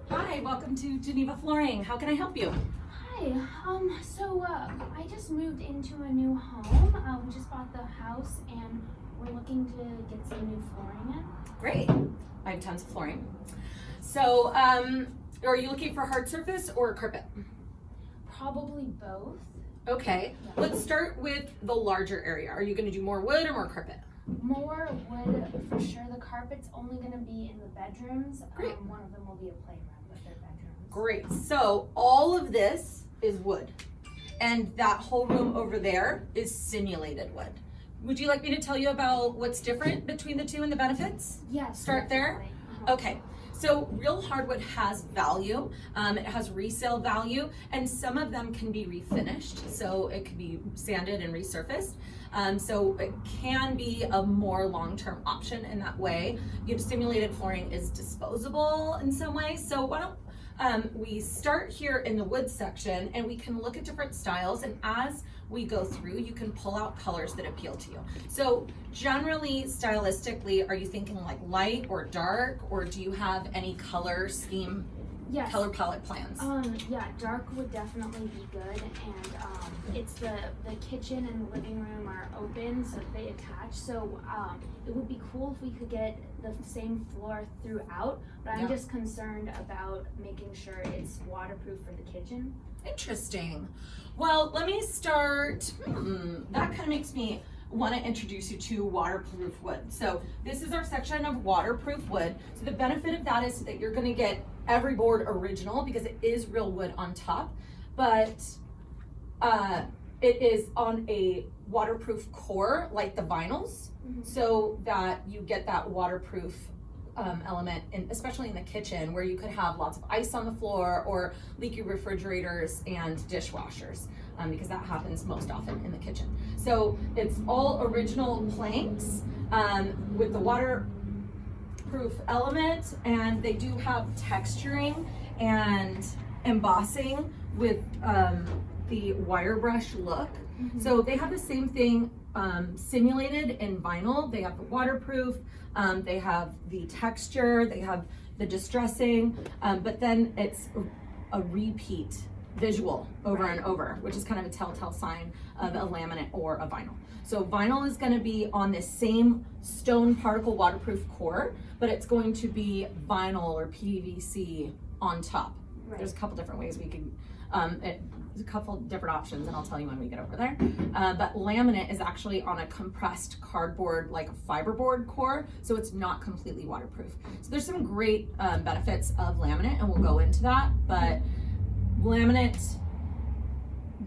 Hi, welcome to Geneva Flooring. How can I help you? Hi, I just moved into a new home. We just bought the house and we're looking to get some new flooring in. Great. I have tons of flooring. So, are you looking for hard surface or carpet? Probably both. Okay, Yeah. let's start with the larger area. Are you going to do more wood or more carpet? More wood for sure. The carpet's only going to be in the bedrooms. Great. One of them will be a playroom with their bedrooms. Great. So, all of this is wood. And that whole room over there is simulated wood. Would you like me to tell you about what's different between the two and the benefits? Yes. Start there? Definitely. Uh-huh. Okay, so real hardwood has value. It has resale value, and some of them can be refinished, so it can be sanded and resurfaced. So it can be a more long-term option in that way. Simulated flooring is disposable in some ways, so why don't we start here in the wood section, and we can look at different styles, and as we go through, you can pull out colors that appeal to you. So generally, stylistically, are you thinking like light or dark, or do you have any color scheme, Yes. color palette plans? Yeah, dark would definitely be good, and it's the kitchen and the living room are open, so they attach. So it would be cool if we could get the same floor throughout, but I'm Yeah. just concerned about making sure it's waterproof for the kitchen. Interesting. Well, let me start. That kind of makes me want to introduce you to waterproof wood. So this is our section of waterproof wood. So the benefit of that is that you're going to get every board original because it is real wood on top, but it is on a waterproof core like the vinyls, so that you get that waterproof element, especially in the kitchen where you could have lots of ice on the floor or leaky refrigerators and dishwashers, because that happens most often in the kitchen. So it's all original planks with the waterproof element, and they do have texturing and embossing with the wire brush look. So they have the same thing simulated in vinyl. They have the waterproof, they have the texture, they have the distressing, but then it's a repeat visual over and over, which is kind of a telltale sign of a laminate or a vinyl. So vinyl is going to be on this same stone particle waterproof core, but it's going to be vinyl or PVC on top. Right. There's a couple different ways we can, there's a couple different options, and I'll tell you when we get over there. But laminate is actually on a compressed cardboard, like a fiberboard core, so it's not completely waterproof. So there's some great benefits of laminate, and we'll go into that, but laminate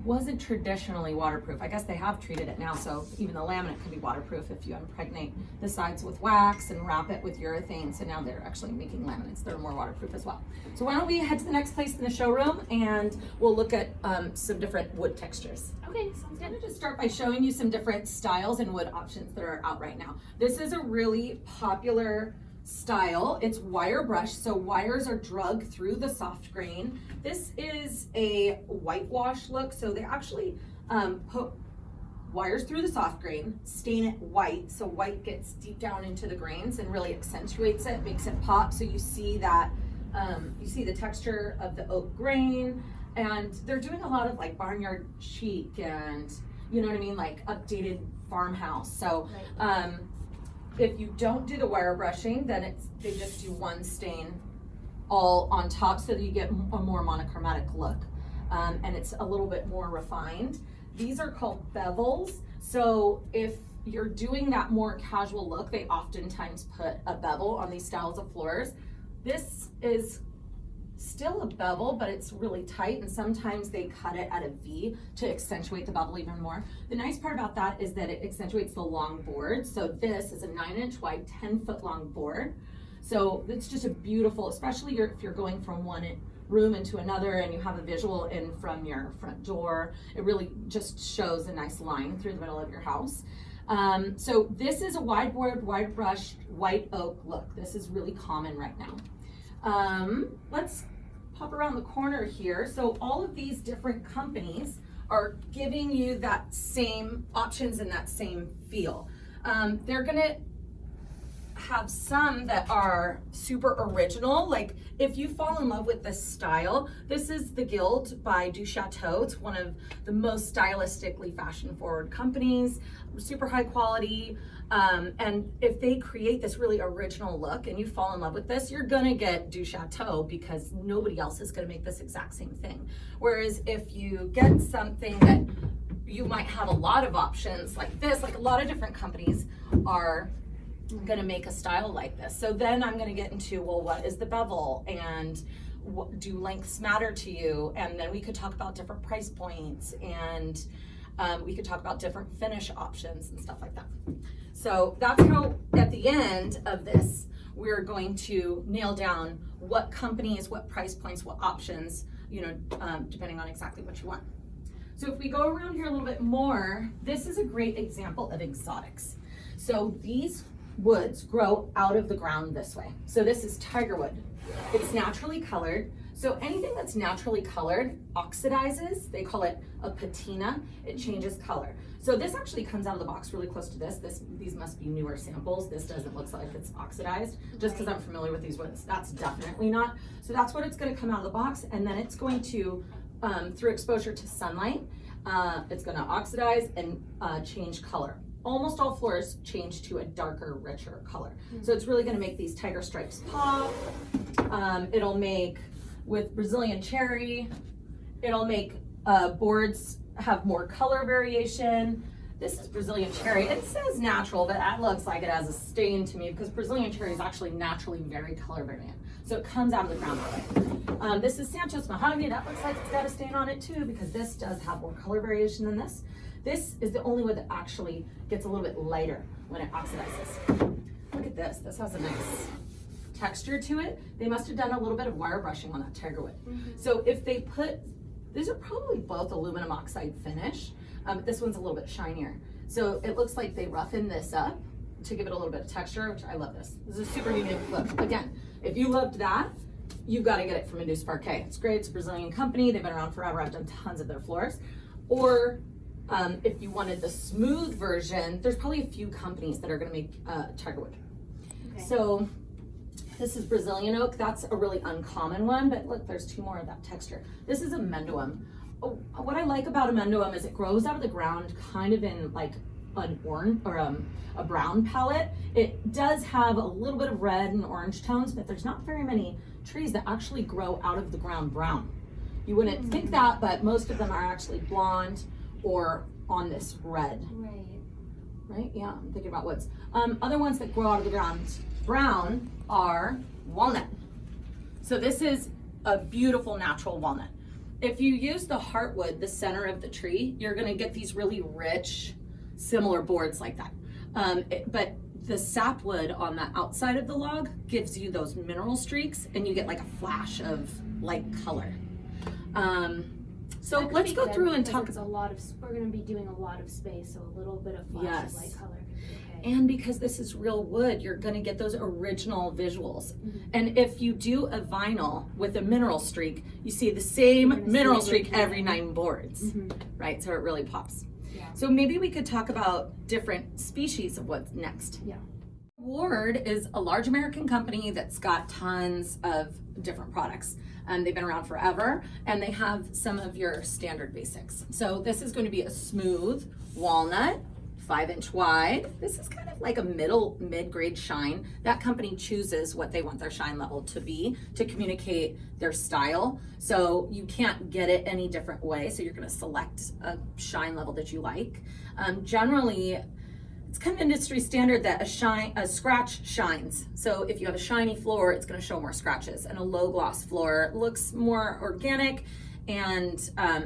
wasn't traditionally waterproof. I guess they have treated it now, so even the laminate can be waterproof if you impregnate the sides with wax and wrap it with urethane. So now they're actually making laminates that are more waterproof as well. So why don't we head to the next place in the showroom, and we'll look at some different wood textures. Okay, sounds I'm good. going to just start by showing you some different styles and wood options that are out right now. This is a really popular style. It's wire brush, so wires are drug through the soft grain. This is a whitewash look, so they actually put wires through the soft grain, stain it white, so white gets deep down into the grains and really accentuates it, makes it pop. So you see that, you see the texture of the oak grain, and they're doing a lot of like barnyard chic and, you know what I mean, like updated farmhouse. So if you don't do the wire brushing, then they just do one stain all on top, so that you get a more monochromatic look, and it's a little bit more refined. These are called bevels. So if you're doing that more casual look, they oftentimes put a bevel on these styles of floors. This is still a bevel, but it's really tight, and sometimes they cut it at a V to accentuate the bevel even more. The nice part about that is that it accentuates the long board. So this is a 9-inch wide, 10-foot long board. So it's just a beautiful, especially if you're going from one room into another and you have a visual in from your front door. It really just shows a nice line through the middle of your house. So this is a wide board, wide brushed, white oak look. This is really common right now. Let's pop around the corner here. So all of these different companies are giving you that same options and that same feel. They're gonna have some that are super original. Like if you fall in love with this style, this is the Guild by Du Chateau. It's one of the most stylistically fashion forward companies, super high quality. And if they create this really original look and you fall in love with this, you're gonna get Du Chateau because nobody else is gonna make this exact same thing. Whereas if you get something that you might have a lot of options like this, like a lot of different companies are gonna make a style like this. So then I'm gonna get into, well, what is the bevel, and do lengths matter to you? And then we could talk about different price points, and we could talk about different finish options and stuff like that. So that's how at the end of this, we're going to nail down what companies, what price points, what options, depending on exactly what you want. So if we go around here a little bit more, this is a great example of exotics. So these woods grow out of the ground this way. So this is tiger wood. It's naturally colored. So anything that's naturally colored oxidizes. They call it a patina. It changes color. So this actually comes out of the box really close to this. These must be newer samples. This doesn't look like it's oxidized, just because I'm familiar with these woods. That's definitely not. So that's what it's going to come out of the box, and then it's going to, through exposure to sunlight, it's going to oxidize and change color. Almost all floors change to a darker, richer color. So it's really going to make these tiger stripes pop. It'll make, with Brazilian cherry, it'll make boards have more color variation. This is Brazilian cherry. It says natural, but that looks like it has a stain to me because Brazilian cherry is actually naturally very color variant. So it comes out of the ground that way. This is Santos mahogany. That looks like it's got a stain on it too because this does have more color variation than this. This is the only wood that actually gets a little bit lighter when it oxidizes. Look at this. This has a nice texture to it. They must have done a little bit of wire brushing on that tiger wood. So if they put, these are probably both aluminum oxide finish. This one's a little bit shinier. So it looks like they roughen this up to give it a little bit of texture, which I love this. This is a super unique look. Again, if you loved that, you've got to get it from Induced Parquet. It's great. It's a Brazilian company. They've been around forever. I've done tons of their floors. Or if you wanted the smooth version, there's probably a few companies that are going to make tiger wood. Okay. So this is Brazilian oak. That's a really uncommon one, but look, there's two more of that texture. This is amendoim. Oh, what I like about amendoim is it grows out of the ground kind of in like an orange or a brown palette. It does have a little bit of red and orange tones, but there's not very many trees that actually grow out of the ground brown. You wouldn't think that, but most of them are actually blonde or on this red. Right? Yeah, I'm thinking about woods. Other ones that grow out of the ground brown are walnut. So this is a beautiful natural walnut. If you use the heartwood, the center of the tree, you're gonna get these really rich, similar boards like that. But the sapwood on the outside of the log gives you those mineral streaks and you get like a flash of light color. So let's go through and talk. It's a lot of, we're going to be doing a lot of space, so a little bit of flash of light color could be okay. And because this is real wood, you're going to get those original visuals. And if you do a vinyl with a mineral streak, you see the same mineral streak every 9 boards, right? So it really pops. Yeah. So maybe we could talk about different species of what's next. Yeah. Ward is a large American company that's got tons of different products. They've been around forever, and they have some of your standard basics. So this is going to be a smooth walnut, 5-inch wide. This is kind of like a mid-grade shine. That company chooses what they want their shine level to be to communicate their style. So you can't get it any different way. So you're going to select a shine level that you like. Generally, it's kind of industry standard that a scratch shines. So if you have a shiny floor, it's going to show more scratches, and a low gloss floor looks more organic and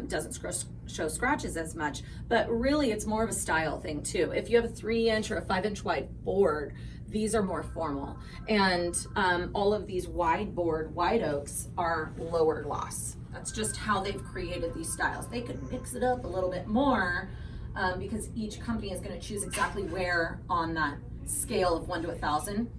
doesn't show scratches as much. But really, it's more of a style thing too. If you have a 3-inch or a 5-inch wide board, these are more formal, and all of these wide board white oaks are lower gloss. That's just how they've created these styles. They could mix it up a little bit more. Because each company is going to choose exactly where on that scale of 1 to 1,000,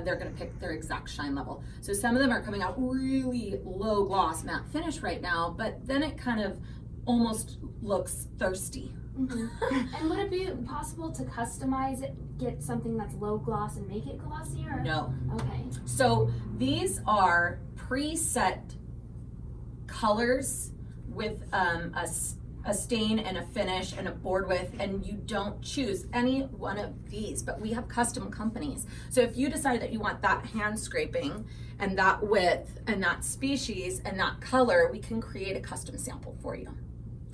they're going to pick their exact shine level. So some of them are coming out really low gloss matte finish right now, but then it kind of almost looks thirsty. And would it be possible to customize it, get something that's low gloss and make it glossier? No. Okay. So these are preset colors with a stain and a finish and a board width, and you don't choose any one of these, but we have custom companies. So if you decide that you want that hand scraping and that width and that species and that color, we can create a custom sample for you.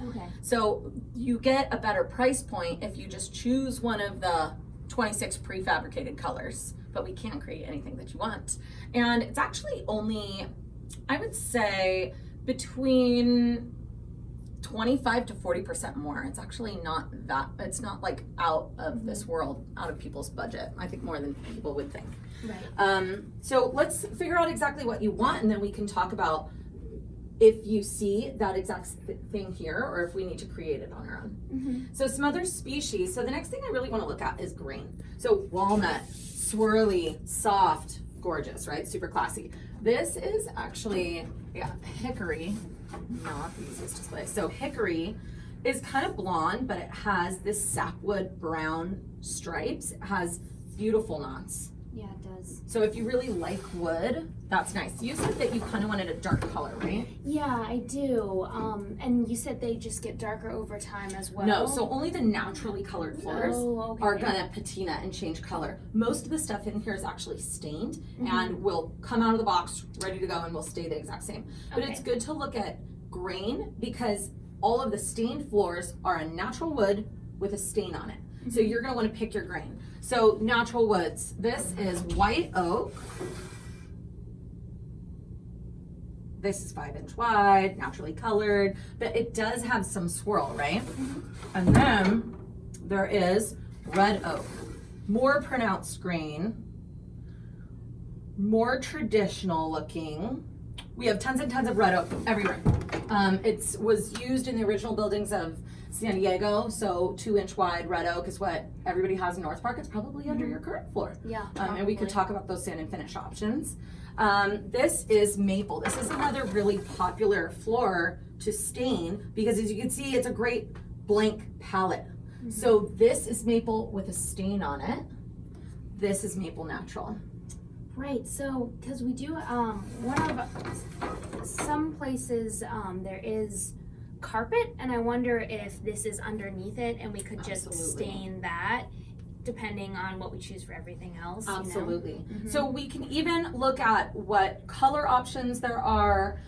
Okay. So you get a better price point if you just choose one of the 26 prefabricated colors, but we can create anything that you want. And it's actually only, I would say, between 25 to 40% more. It's actually not that, it's not like out of this world, out of people's budget. I think more than people would think. Right. So let's figure out exactly what you want, and then we can talk about if you see that exact thing here, or if we need to create it on our own. So some other species. So the next thing I really want to look at is grain. So walnut, swirly, soft, gorgeous, right? Super classy. This is actually, hickory, not the easiest display. So hickory is kind of blonde, but it has this sapwood brown stripes. It has beautiful knots. Yeah, it does. So if you really like wood, that's nice. You said that you kind of wanted a dark color, right? Yeah, I do. And you said they just get darker over time as well? No, so only the naturally colored floors are okay. gonna patina and change color. Most of the stuff in here is actually stained and will come out of the box ready to go and will stay the exact same. But Okay. it's good to look at grain because all of the stained floors are a natural wood with a stain on it. So you're gonna wanna pick your grain. So natural woods, this is white oak. This is 5-inch wide, naturally colored, but it does have some swirl, right? And then there is red oak, more pronounced grain, more traditional looking. We have tons and tons of red oak everywhere. It was used in the original buildings of San Diego, so 2-inch wide red oak is what everybody has in North Park. It's probably under your current floor. Yeah, and we could talk about those sand and finish options. This is maple. This is another really popular floor to stain because as you can see, it's a great blank palette. So this is maple with a stain on it. This is maple natural. Right, so, because we do, some places, there is carpet, and I wonder if this is underneath it and we could just stain that depending on what we choose for everything else. Absolutely. You know? So we can even look at what color options there are,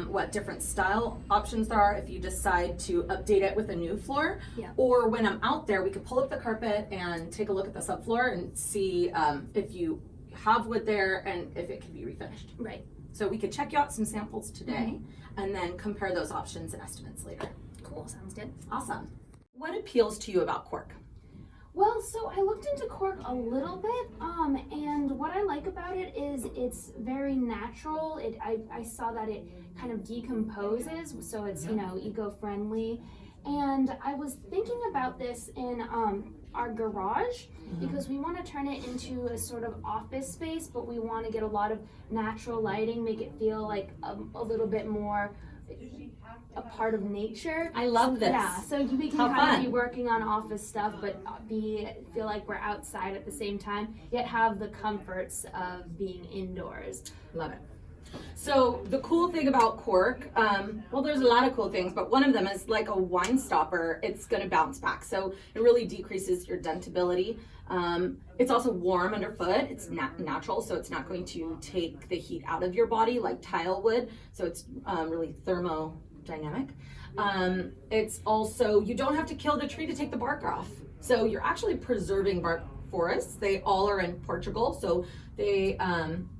what different style options there are if you decide to update it with a new floor. Yeah. Or when I'm out there, we could pull up the carpet and take a look at the subfloor and see if you have wood there and if it can be refinished. Right. So we could check you out some samples today and then compare those options and estimates later. Cool, sounds good. Awesome. What appeals to you about Cork? Well, so I looked into Cork a little bit, and what I like about it is it's very natural. I saw that it kind of decomposes, so it's, eco-friendly. And I was thinking about this in our garage because we want to turn it into a sort of office space, but we want to get a lot of natural lighting, make it feel like a little bit more a part of nature. I love this. Yeah, so we can kind of be working on office stuff, but feel like we're outside at the same time, yet have the comforts of being indoors. Love it. So the cool thing about Cork, well, there's a lot of cool things, but one of them is like a wine stopper. It's going to bounce back, so it really decreases your dentability. It's also warm underfoot. It's natural, so it's not going to take the heat out of your body like tile would. So it's really thermodynamic. It's also, you don't have to kill the tree to take the bark off. So you're actually preserving bark forests. They all are in Portugal, so they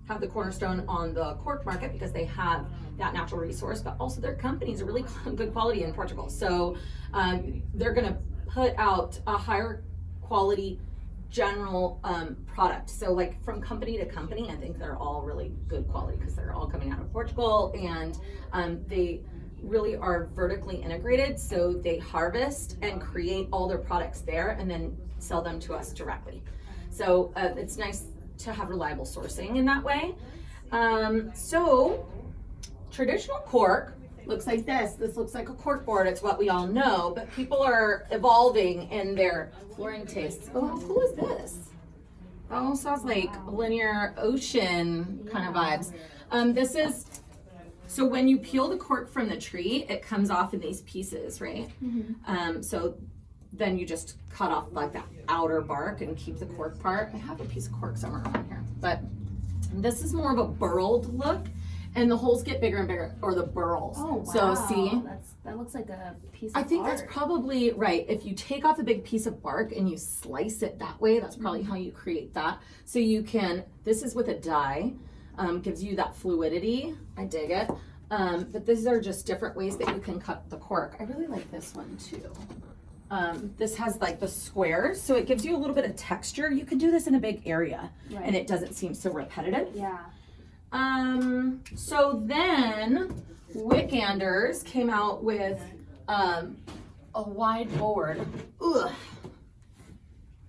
have the cornerstone on the Cork market because they have that natural resource, but also their companies are really good quality in Portugal. So they're gonna put out a higher quality general product. So like from company to company, I think they're all really good quality because they're all coming out of Portugal, and they really are vertically integrated. So they harvest and create all their products there and then sell them to us directly. So it's nice to have reliable sourcing in that way. So traditional Cork looks like this. This looks like a cork board. It's what we all know, but people are evolving in their flooring tastes. Oh, how cool is this? That almost sounds like linear ocean kind of vibes. This is, so when you peel the cork from the tree, it comes off in these pieces, right? So then you just cut off like that outer bark and keep the cork part. I have a piece of cork somewhere around here, but this is more of a burled look, and the holes get bigger and bigger, or the burls. Oh, wow. So see? That looks like a piece of I think art. that's probably right. If you take off a big piece of bark and you slice it that way, that's probably how you create that. So you can, this is with a die, gives you that fluidity. I dig it. But these are just different ways that you can cut the cork. I really like this one too. This has like the squares, so it gives you a little bit of texture. You can do this in a big area, and it doesn't seem so repetitive. Yeah. So then Wickanders came out with a wide board. Ugh.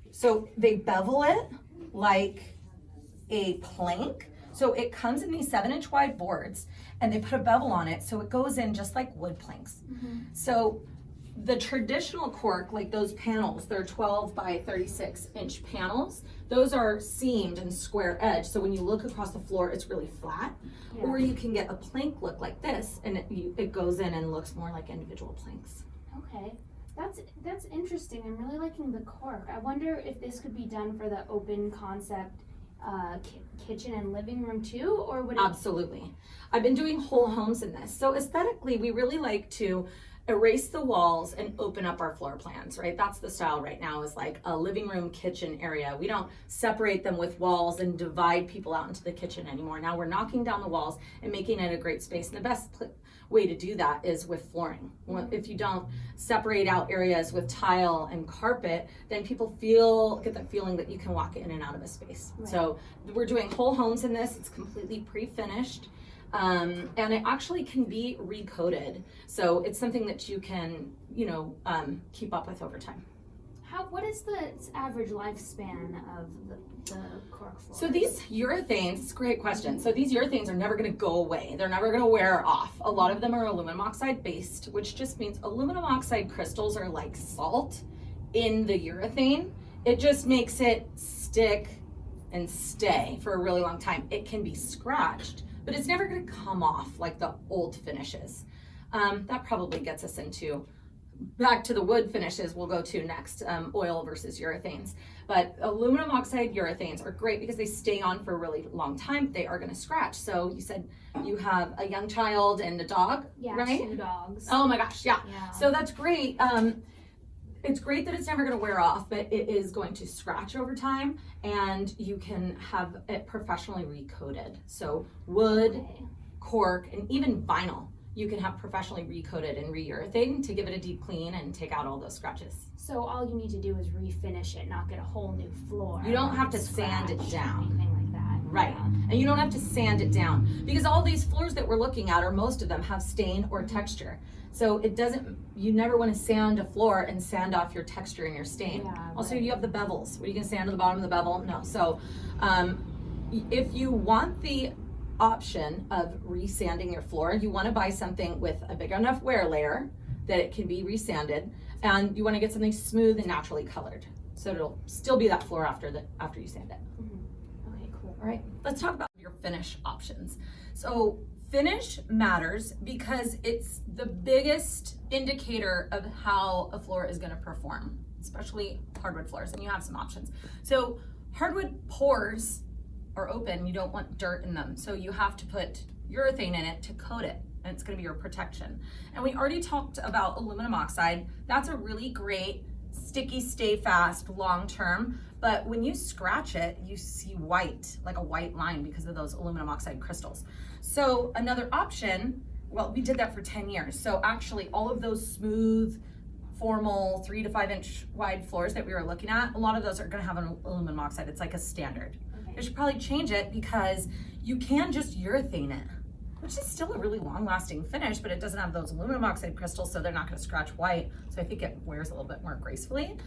So they bevel it like a plank. So it comes in these 7-inch wide boards, and they put a bevel on it, so it goes in just like wood planks. So the traditional cork, like those panels, they're 12 by 36 inch panels. Those are seamed and square edged. So when you look across the floor, it's really flat. Or you can get a plank look like this, and it goes in and looks more like individual planks. Okay. That's interesting. I'm really liking the cork. I wonder if this could be done for the open concept kitchen and living room too, or would it? Absolutely. I've been doing whole homes in this. So aesthetically, we really like to erase the walls and open up our floor plans, right? That's the style right now, is like a living room kitchen area. We don't separate them with walls and divide people out into the kitchen anymore. Now we're knocking down the walls and making it a great space. And the best way to do that is with flooring. If you don't separate out areas with tile and carpet, then people get that feeling that you can walk in and out of a space. So we're doing whole homes in this. It's completely pre-finished. And it actually can be recoated. So it's something that you can, keep up with over time. What is the average lifespan of the cork floors? So these urethanes, it's a great question. So these urethanes are never gonna go away. They're never gonna wear off. A lot of them are aluminum oxide based, which just means aluminum oxide crystals are like salt in the urethane. It just makes it stick and stay for a really long time. It can be scratched, but it's never gonna come off like the old finishes. That probably gets us back to the wood finishes we'll go to next, oil versus urethanes. But aluminum oxide urethanes are great because they stay on for a really long time. They are gonna scratch. So you said you have a young child and a dog, right? 2 dogs. Oh my gosh, yeah. So that's great. It's great that it's never gonna wear off, but it is going to scratch over time, and you can have it professionally recoated. So wood, cork, and even vinyl, you can have professionally recoated and re-urethane to give it a deep clean and take out all those scratches. So all you need to do is refinish it, not get a whole new floor. You don't have to sand it down. Anything like that. Right, and you don't have to sand it down, because all these floors that we're looking at, or most of them, have stain or texture. So you never want to sand a floor and sand off your texture and your stain. Also, you have the bevels. What are you gonna sand to the bottom of the bevel? No. So if you want the option of resanding your floor, you want to buy something with a big enough wear layer that it can be resanded, and you want to get something smooth and naturally colored, so it'll still be that floor after you sand it. Okay, cool. All right, let's talk about your finish options. So finish matters because it's the biggest indicator of how a floor is going to perform, especially hardwood floors, and you have some options. So hardwood pores are open, you don't want dirt in them, so you have to put urethane in it to coat it, and it's going to be your protection. And we already talked about aluminum oxide. That's a really great sticky, stay fast, long term, but when you scratch it, you see white, like a white line, because of those aluminum oxide crystals. So another option, well, we did that for 10 years, so actually all of those smooth, formal 3 to 5 inch wide floors that we were looking at, a lot of those are going to have an aluminum oxide. It's like a standard. I should probably change it because you can just urethane it, which is still a really long-lasting finish, but it doesn't have those aluminum oxide crystals, so they're not going to scratch white. So I think it wears a little bit more gracefully.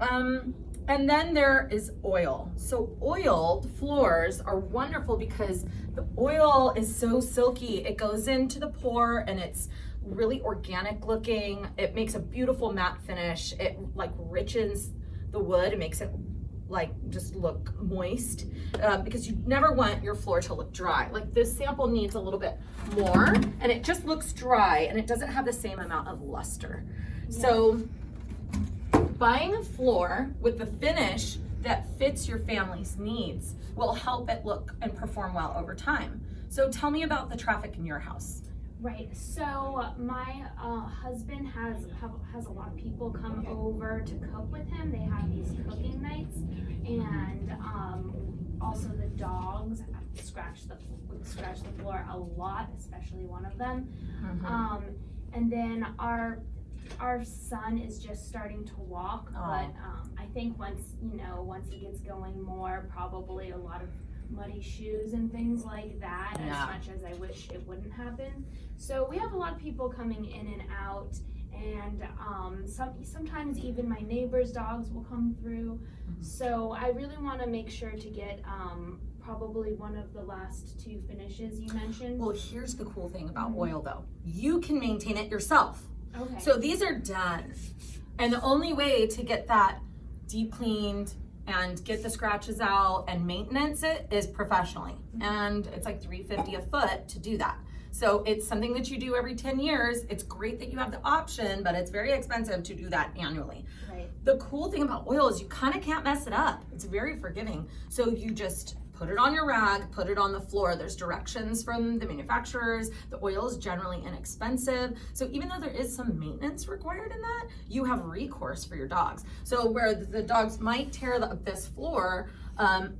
And then there is oil. So oiled floors are wonderful because the oil is so silky. It goes into the pore and it's really organic looking. It makes a beautiful matte finish. It like richens the wood. It makes it like just look moist, because you never want your floor to look dry. Like this sample needs a little bit more, and it just looks dry and it doesn't have the same amount of luster. Yeah. So buying a floor with the finish that fits your family's needs will help it look and perform well over time. So tell me about the traffic in your house. Right, so my husband has a lot of people come over to cook with him. They have these cooking nights, and also the dogs scratch the floor a lot, especially one of them. Mm-hmm. And then our son is just starting to walk, but I think once he gets going more, probably a lot of muddy shoes and things like that, as much as I wish it wouldn't happen. So we have a lot of people coming in and out, and sometimes even my neighbors' dogs will come through. Mm-hmm. So I really want to make sure to get probably one of the last two finishes you mentioned. Well, here's the cool thing about oil though. You can maintain it yourself. Okay. So these are done. And the only way to get that deep cleaned and get the scratches out and maintenance it is professionally. And it's like $350 a foot to do that. So it's something that you do every 10 years. It's great that you have the option, but it's very expensive to do that annually. Right. The cool thing about oil is you kind of can't mess it up. It's very forgiving. So you just put it on your rag, put it on the floor. There's directions from the manufacturers. The oil is generally inexpensive. So even though there is some maintenance required in that, you have recourse for your dogs. So where the dogs might tear this floor,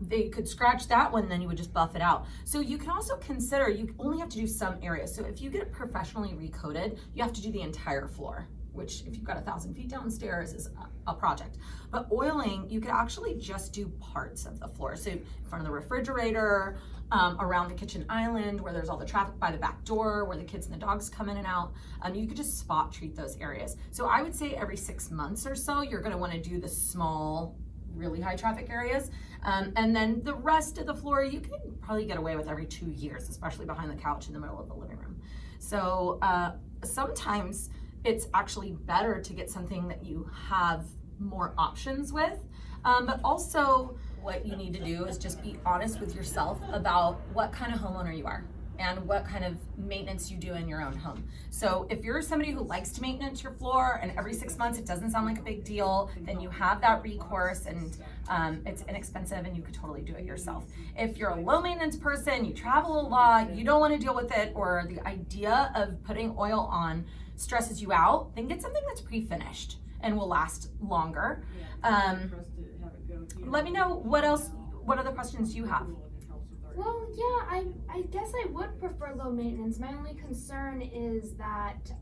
they could scratch that one, then you would just buff it out. So you can also consider, you only have to do some areas. So if you get it professionally recoated, you have to do the entire floor, which if you've got 1,000 feet downstairs is a project. But oiling, you could actually just do parts of the floor. So in front of the refrigerator, around the kitchen island where there's all the traffic by the back door, where the kids and the dogs come in and out, you could just spot treat those areas. So I would say every 6 months or so, you're gonna wanna do the small, really high traffic areas. And then the rest of the floor, you can probably get away with every 2 years, especially behind the couch in the middle of the living room. So sometimes it's actually better to get something that you have more options with. But also what you need to do is just be honest with yourself about what kind of homeowner you are and what kind of maintenance you do in your own home. So if you're somebody who likes to maintenance your floor and every 6 months it doesn't sound like a big deal, then you have that recourse, and it's inexpensive and you could totally do it yourself. If you're a low maintenance person, you travel a lot, you don't want to deal with it, or the idea of putting oil on stresses you out, then get something that's pre-finished and will last longer. Let me know what other questions you have. Well, yeah, I guess I would prefer low maintenance. My only concern is that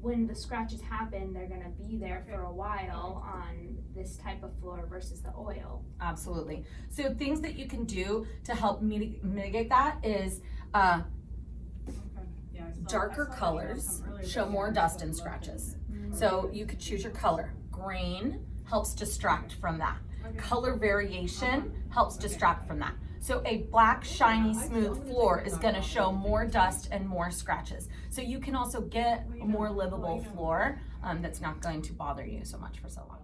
when the scratches happen, they're gonna be there for a while on this type of floor versus the oil. Absolutely. So things that you can do to help mitigate that is darker colors show more dust and scratches. So you could choose your color. Green helps distract from that. Color variation helps distract from that. So a black, shiny, smooth floor is gonna show more dust and more scratches. So you can also get a more livable floor that's not going to bother you so much for so long.